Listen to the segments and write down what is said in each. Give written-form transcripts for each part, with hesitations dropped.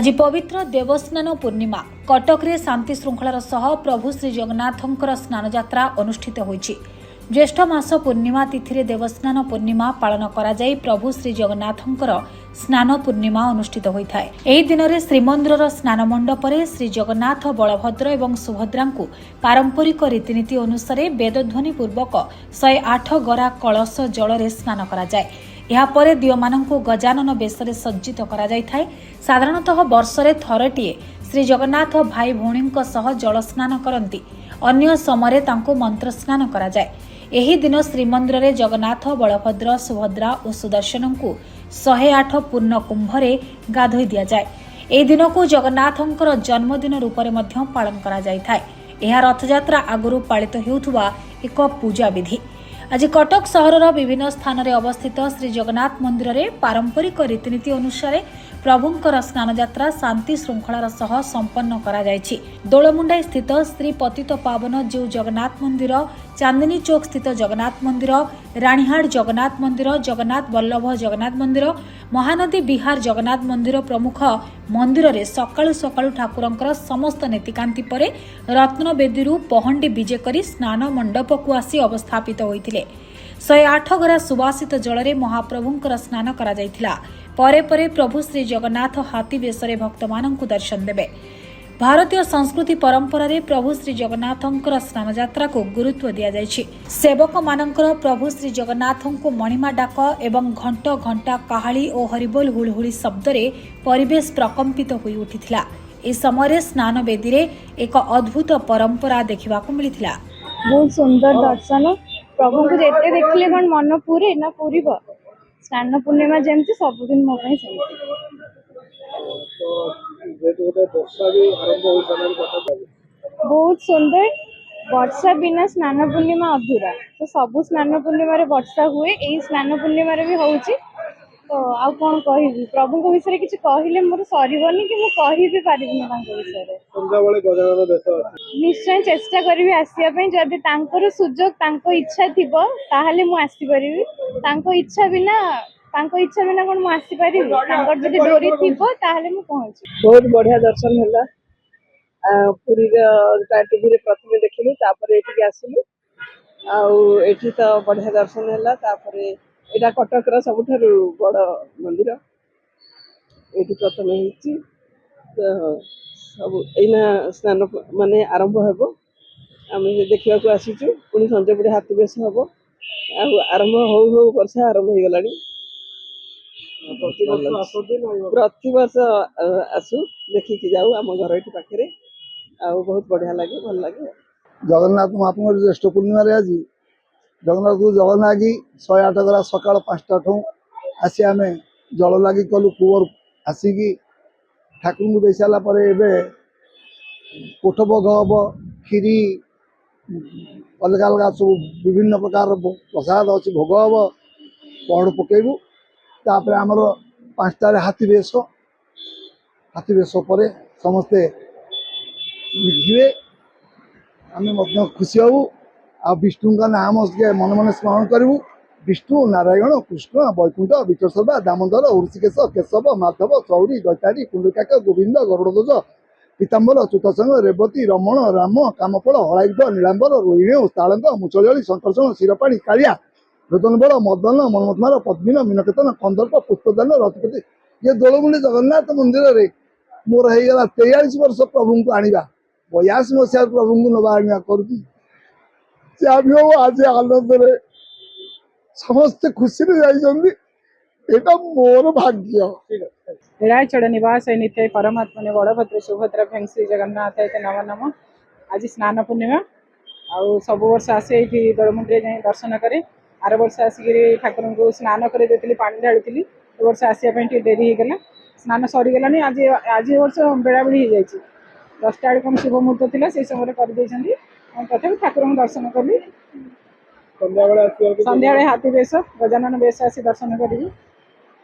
आज पवित्र देवस्नान पूर्णिमा कटक रे शांति श्रृंखलार सह प्रभु श्री जगन्नाथंकर स्नान यात्रा अनुष्ठित होईछि। ज्येष्ठ मास पूर्णिमा तिथि देवस्नान पूर्णिमा पालन करा जाई प्रभु श्री जगन्नाथंकर स्नान पूर्णिमा अनुष्ठित होइथाय। एही दिन रे श्रीमंदिरर स्नान मंडपरे श्री जगन्नाथ बलभद्र एवं सुभद्रा को पारंपरिक रीतिनीति अनुसार वेदध्वनि पूर्वक 108 गरा कलश जल रे स्नान करा जाय। यापर दिओमानंकु गजानन बेशरे सज्जित करा जायथाय। साधारणतः वर्षरे थरटिए श्री जगन्नाथ भाई भौणींक सह जल स्नान करती, अन्य समय तांको मंत्र स्नान करा जाय। एही दिन श्रीमंदिर रे जगन्नाथ बलभद्र सुभद्रा और सुदर्शन को 108 पूर्ण कुंभरे गाधोई दिया जाय। एही दिन को जगन्नाथंकर जन्मदिन रूप में पालन करा जायथाय। एहा रथयात्रा आगुरु पालित हेउथुवा एक पूजा विधि। आज कटक सहरर विभिन्न स्थान में अवस्थित श्री जगन्नाथ मंदिर में पारंपरिक रीतिनीति अनुसार प्रभुंकर स्नान यात्रा शांति श्रृंखलार सह संपन्न करा जायछि। दोलमुंडाई स्थित श्री पतित पावन जीव जगन्नाथ मंदिर, चांदनी चौक स्थित जगन्नाथ मंदिर, राणीहाट जगन्नाथ मंदिर, जगन्नाथ वल्लभ जगन्नाथ मंदिर, महानदी विहार जगन्नाथ मंदिर प्रमुख मंदिर रे सकाळु सकाळु ठाकुरंकर समस्त नीतिकांति परे रत्नवेदीरु पहंडी विजे करी स्नान मंडप को आसी अवस्थापित होइतिले। 108 गरा सुवासित जल रे महाप्रभुंकर स्नान करा जायतिला। परे परे प्रभु श्री जगन्नाथ हाथी बेशरे भक्तमानंकु दर्शन देबे। भारतीय संस्कृति परंपरा रे प्रभु श्री जगन्नाथंकर स्नान यात्रा को गुरुत्व दिया जायछि। सेवक मानंकर प्रभु श्री जगन्नाथंकु मणिमा डाक एवं घंट घंटा काहाली और हरिबोल हुलहुली शब्द रे परिवेश प्रकंपित होई उठिथिला। ए समय स्नान वेदी रे एक अद्भुत परंपरा देखिबाकु मिलिथिला। बहुत सुंदर दर्शन प्रभु को जेते देखले मन मन पूरे ना पूरी स्नान पूर्णिमा जमती सबुदिन मो ପାଇଁ बहुत सुंदर। वर्षा बिना स्नान पूर्णिमा अधूरा, तो सबु स्नान पूर्णिमा रे वर्षा हुए, एई स्नान पूर्णिमा रे भी होउची। तो आ कोन कहिबी प्रभु को विषय किछ कहिले मोर सरीबनी कि मु कहि भी पारिबिनी तांको विषय रे। संध्या बेले गजानन बेश अछि, निश्चय चेष्टा करिवि आसिया पई। जदि तांकर सुजोग तांको इच्छा थिबो ताहाले मु आसी परिबी। तांको इच्छा बिना कोन मु आसी परिबी? तांकर जदि डोरी थिबो ताहाले मु पहुंची। बहुत बढ़िया दर्शन होला। पुरी टीवी रे प्रथम देखिलु, तापर एठी आसिलु। एठी तो बढ़िया दर्शन होला। तापर एटा कटक रा सबुठारु बड़ मंदिर, एठी प्रथम हेछि। तो सब एना स्नान माने आरंभ हेबो। आमे देखिबा को आसीचु, पुनी संजय पुरी हाथी बेस हेबो। आरंभ हो वर्षा आरंभ हो गलानी। प्रति वर्ष आसु देखिकी जाऊ आम घर एठी पाखरे। बहुत बढ़िया लगे, भल लगे। जगन्नाथ महाप्रभु ज्येष्ठ पूर्णिमा रे आज जगन्नाथ को जल लागी 108 गरा सकाळ 5टा ठू आसी आमे जल लागी कलु। कुवर आसिकी ठाकुर को दे साला परे एबे कोठ भोग हब, खीरी अलग अलग सब विभिन्न प्रकार प्रसाद अच्छी भोग हब, पहड़ पकेबू। तापर आमर 5टारे हाथी बेश पर समस्ते लिखे आम खुशी हबू। आ विष्णु का नाम मन मन स्मरण करूँ। विष्णु नारायण कृष्ण वैकुंठ विठोसभा दामोदर ऋषिकेश केशव माधव चौरी दैतारी पुंडकाक गोविंद गरुड़ध्वज पीताम्बर चूतसंग रेवती रमण राम कामफल हलायुध नीलांबर रोहिणी तालंग मुचली संकर्षण क्षीरपाणी कालिया रोदनबल मदन मनमथमार पद्मिन मीनकेतन कंदर्प पुष्पदान रथपति। ये दोलमुंडी जगन्नाथ मंदिर रे मोर होगा 43 वर्ष प्रभु को आनिबा। 82 मसीहा प्रभु को नवा आनिबा करूँ। आज आनंद रे समस्त खुशी एटा मोर भाग्य। नीलाचल निवास नित्य परमात्मा बड़भद्र सुभद्रा भैं श्री जगन्नाथ नम नम। आज स्नान पूर्णिमा आउ सब वर्ष आसे ये दोलमुंडी जाए दर्शन करे। आर वर्ष आसिक ठाकुर को स्नान कर पानी ढाड़ी। ए वर्ष आसापी डेरी होगला, स्नान सरीगलानी। आज वर्ष बेड़ा बेड़ी हो जाए 10टा बेले कौन शुभ मुहूर्त थी से समय कर तथा ठाकुर दर्शन कली। संध्या बेले हाथी बेश गजानन बेश आसी दर्शन करी।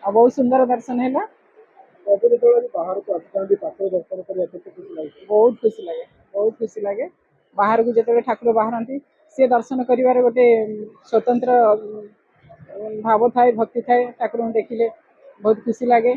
बहुत सुंदर दर्शन है। बहुत खुशी लगे बाहर को जो ठाकुर बाहर सी दर्शन कर गोटे स्वतंत्र भाव थाए, भक्ति थाए। ठाकुर देखिले बहुत खुशी लगे।